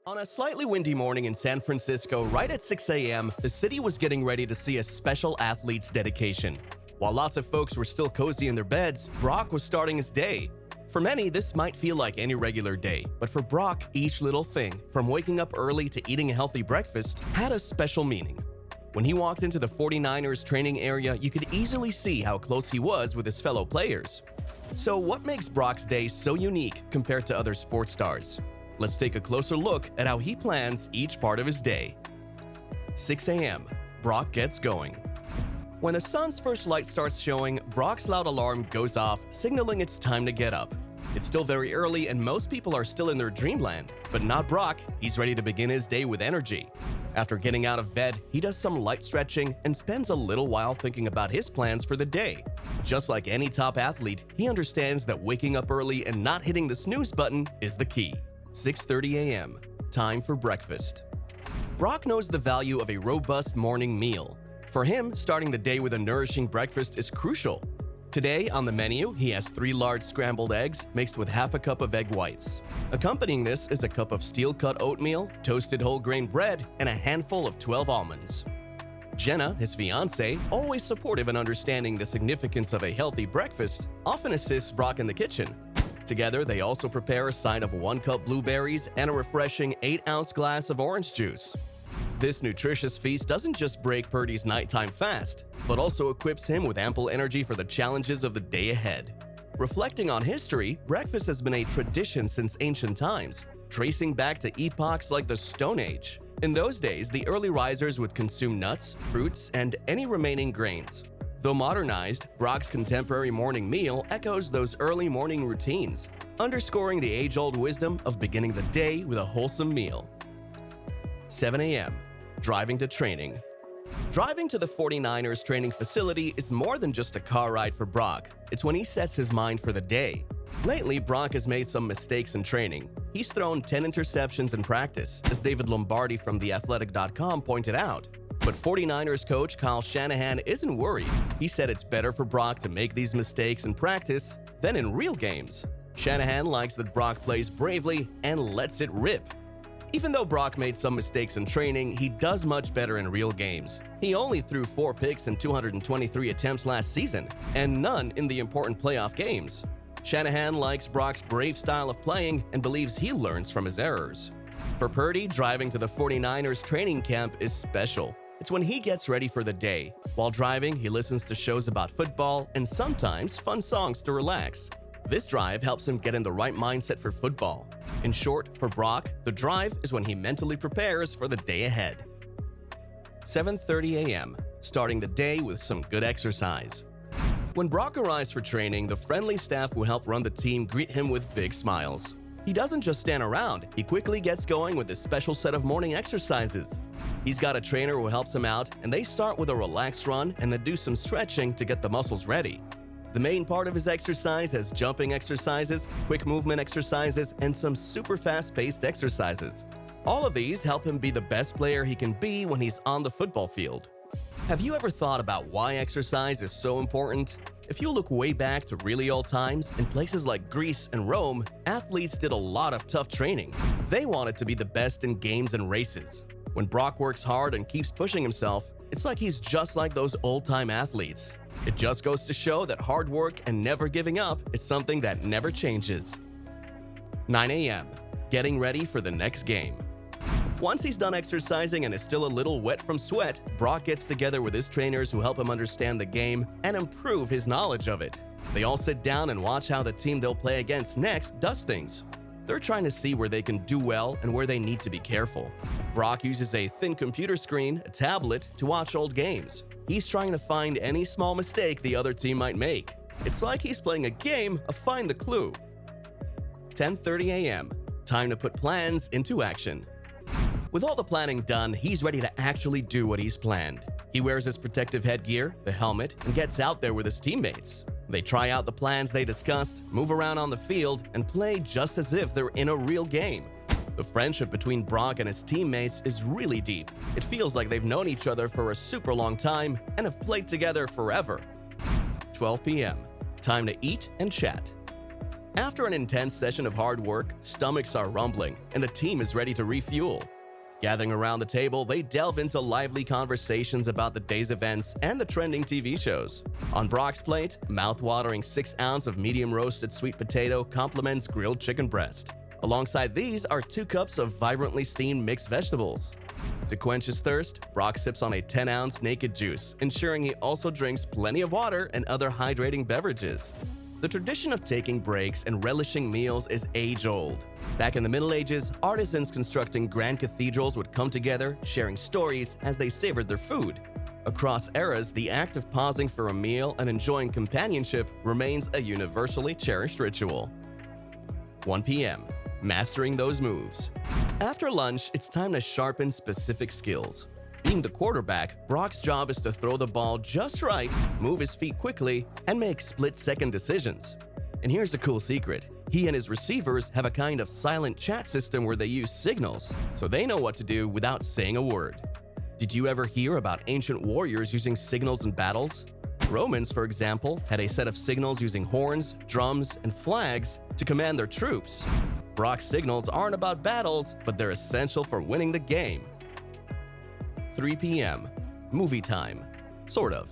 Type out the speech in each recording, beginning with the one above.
On a slightly windy morning in San Francisco, right at 6 a.m., the city was getting ready to see a special athlete's dedication. While lots of folks were still cozy in their beds, Brock was starting his day. For many, this might feel like any regular day, but for Brock, each little thing, from waking up early to eating a healthy breakfast, had a special meaning. When he walked into the 49ers training area, you could easily see how close he was with his fellow players. So what makes Brock's day so unique compared to other sports stars? Let's take a closer look at how he plans each part of his day. 6 a.m. Brock gets going. When the sun's first light starts showing, Brock's loud alarm goes off, signaling it's time to get up. It's still very early and most people are still in their dreamland, but not Brock. He's ready to begin his day with energy. After getting out of bed, he does some light stretching and spends a little while thinking about his plans for the day. Just like any top athlete, he understands that waking up early and not hitting the snooze button is the key. 6:30 a.m. Time for breakfast. Brock knows the value of a robust morning meal. For him, starting the day with a nourishing breakfast is crucial. Today, on the menu, he has 3 large scrambled eggs mixed with half a cup of egg whites. Accompanying this is a cup of steel-cut oatmeal, toasted whole grain bread, and a handful of 12 almonds. Jenna, his fiancée, always supportive and understanding the significance of a healthy breakfast, often assists Brock in the kitchen. Together, they also prepare a side of 1 cup blueberries and a refreshing 8-ounce glass of orange juice. This nutritious feast doesn't just break Purdy's nighttime fast, but also equips him with ample energy for the challenges of the day ahead. Reflecting on history, breakfast has been a tradition since ancient times, tracing back to epochs like the Stone Age. In those days, the early risers would consume nuts, fruits, and any remaining grains. Though modernized, Brock's contemporary morning meal echoes those early morning routines, underscoring the age-old wisdom of beginning the day with a wholesome meal. 7 a.m. Driving to training. Driving to the 49ers training facility is more than just a car ride for Brock. It's when he sets his mind for the day. Lately, Brock has made some mistakes in training. He's thrown 10 interceptions in practice, as David Lombardi from TheAthletic.com pointed out. But 49ers coach Kyle Shanahan isn't worried. He said it's better for Brock to make these mistakes in practice than in real games. Shanahan likes that Brock plays bravely and lets it rip. Even though Brock made some mistakes in training, he does much better in real games. He only threw 4 picks in 223 attempts last season, and none in the important playoff games. Shanahan likes Brock's brave style of playing and believes he learns from his errors. For Purdy, driving to the 49ers training camp is special. It's when he gets ready for the day. While driving, he listens to shows about football and sometimes fun songs to relax. This drive helps him get in the right mindset for football. In short, for Brock, the drive is when he mentally prepares for the day ahead. 7:30 a.m. Starting the day with some good exercise. When Brock arrives for training, the friendly staff who help run the team greet him with big smiles. He doesn't just stand around, he quickly gets going with his special set of morning exercises. He's got a trainer who helps him out, and they start with a relaxed run and then do some stretching to get the muscles ready. The main part of his exercise has jumping exercises, quick movement exercises, and some super fast-paced exercises. All of these help him be the best player he can be when he's on the football field. Have you ever thought about why exercise is so important? If you look way back to really old times, in places like Greece and Rome, athletes did a lot of tough training. They wanted to be the best in games and races. When Brock works hard and keeps pushing himself, it's like he's just like those old-time athletes. It just goes to show that hard work and never giving up is something that never changes. 9 a.m. Getting ready for the next game. Once he's done exercising and is still a little wet from sweat, Brock gets together with his trainers who help him understand the game and improve his knowledge of it. They all sit down and watch how the team they'll play against next does things. They're trying to see where they can do well and where they need to be careful. Brock uses a thin computer screen, a tablet, to watch old games. He's trying to find any small mistake the other team might make. It's like he's playing a game of Find the Clue. 10:30 a.m. Time to put plans into action. With all the planning done, he's ready to actually do what he's planned. He wears his protective headgear, the helmet, and gets out there with his teammates. They try out the plans they discussed, move around on the field, and play just as if they're in a real game. The friendship between Brock and his teammates is really deep. It feels like they've known each other for a super long time and have played together forever. 12 p.m. Time to eat and chat. After an intense session of hard work, stomachs are rumbling and the team is ready to refuel. Gathering around the table, they delve into lively conversations about the day's events and the trending TV shows. On Brock's plate, mouth-watering 6-ounce of medium-roasted sweet potato complements grilled chicken breast. Alongside these are 2 cups of vibrantly steamed mixed vegetables. To quench his thirst, Brock sips on a 10-ounce naked juice, ensuring he also drinks plenty of water and other hydrating beverages. The tradition of taking breaks and relishing meals is age-old. Back in the Middle Ages, artisans constructing grand cathedrals would come together, sharing stories as they savored their food. Across eras, the act of pausing for a meal and enjoying companionship remains a universally cherished ritual. 1 p.m. Mastering those moves. After lunch, it's time to sharpen specific skills. Being the quarterback, Brock's job is to throw the ball just right, move his feet quickly, and make split-second decisions. And here's a cool secret. He and his receivers have a kind of silent chat system where they use signals, so they know what to do without saying a word. Did you ever hear about ancient warriors using signals in battles? Romans, for example, had a set of signals using horns, drums, and flags to command their troops. Brock's signals aren't about battles, but they're essential for winning the game. 3 p.m. Movie time. Sort of.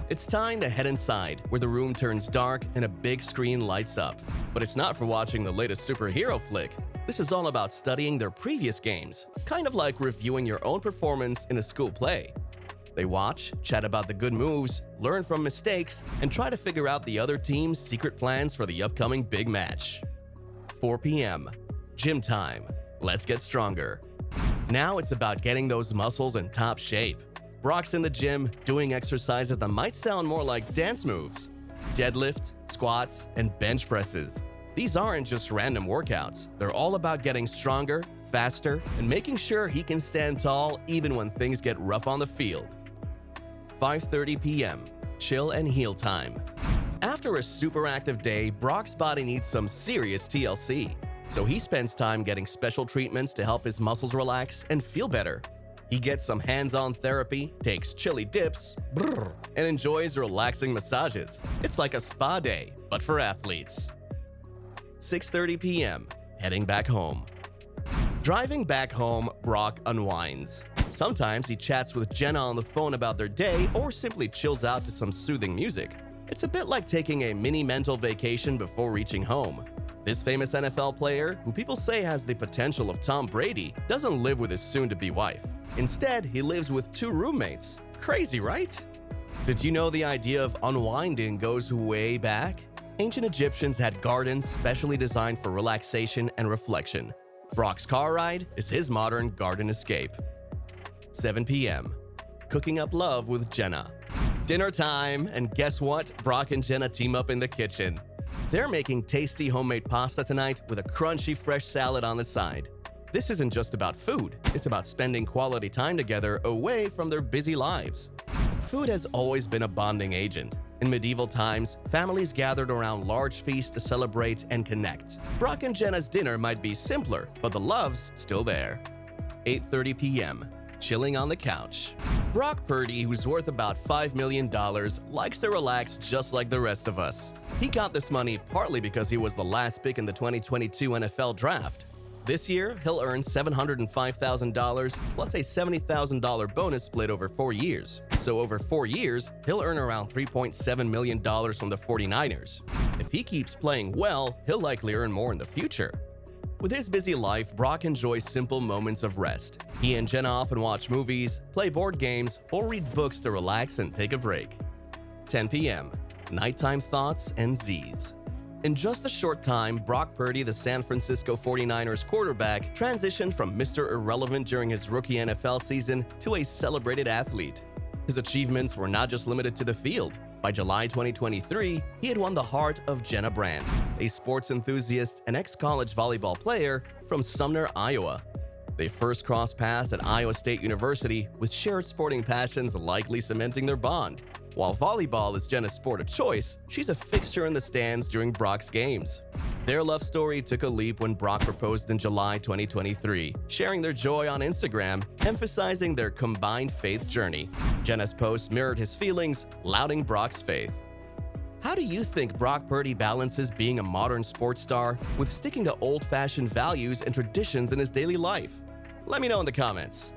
It's time to head inside, where the room turns dark and a big screen lights up. But it's not for watching the latest superhero flick. This is all about studying their previous games, kind of like reviewing your own performance in a school play. They watch, chat about the good moves, learn from mistakes, and try to figure out the other team's secret plans for the upcoming big match. 4 p.m. Gym time. Let's get stronger. Now it's about getting those muscles in top shape. Brock's in the gym doing exercises that might sound more like dance moves. Deadlifts, squats, and bench presses. These aren't just random workouts. They're all about getting stronger, faster, and making sure he can stand tall even when things get rough on the field. 5:30 p.m. Chill and heal time. After a super active day, Brock's body needs some serious TLC. So he spends time getting special treatments to help his muscles relax and feel better. He gets some hands-on therapy, takes chili dips, and enjoys relaxing massages. It's like a spa day, but for athletes. 6:30 p.m. Heading back home. Driving back home, Brock unwinds. Sometimes he chats with Jenna on the phone about their day or simply chills out to some soothing music. It's a bit like taking a mini mental vacation before reaching home. This famous NFL player, who people say has the potential of Tom Brady, doesn't live with his soon-to-be wife. Instead, he lives with 2 roommates. Crazy, right? Did you know the idea of unwinding goes way back? Ancient Egyptians had gardens specially designed for relaxation and reflection. Brock's car ride is his modern garden escape. 7 p.m. Cooking up love with Jenna. Dinner time, and guess what? Brock and Jenna team up in the kitchen. They're making tasty homemade pasta tonight with a crunchy fresh salad on the side. This isn't just about food, it's about spending quality time together away from their busy lives. Food has always been a bonding agent. In medieval times, families gathered around large feasts to celebrate and connect. Brock and Jenna's dinner might be simpler, but the love's still there. 8:30 p.m. Chilling on the couch. Brock Purdy, who's worth about $5 million, likes to relax just like the rest of us. He got this money partly because he was the last pick in the 2022 NFL Draft. This year, he'll earn $705,000 plus a $70,000 bonus split over 4 years. So over 4 years, he'll earn around $3.7 million from the 49ers. If he keeps playing well, he'll likely earn more in the future. With his busy life, Brock enjoys simple moments of rest. He and Jenna often watch movies, play board games, or read books to relax and take a break. 10 p.m. Nighttime thoughts and Z's. In just a short time, Brock Purdy, the San Francisco 49ers quarterback, transitioned from Mr. Irrelevant during his rookie NFL season to a celebrated athlete. His achievements were not just limited to the field. By July 2023, he had won the heart of Jenna Brandt, a sports enthusiast and ex-college volleyball player from Sumner, Iowa. They first crossed paths at Iowa State University, with shared sporting passions likely cementing their bond. While volleyball is Jenna's sport of choice, she's a fixture in the stands during Brock's games. Their love story took a leap when Brock proposed in July 2023, sharing their joy on Instagram, emphasizing their combined faith journey. Jenna's post mirrored his feelings, lauding Brock's faith. How do you think Brock Purdy balances being a modern sports star with sticking to old-fashioned values and traditions in his daily life? Let me know in the comments.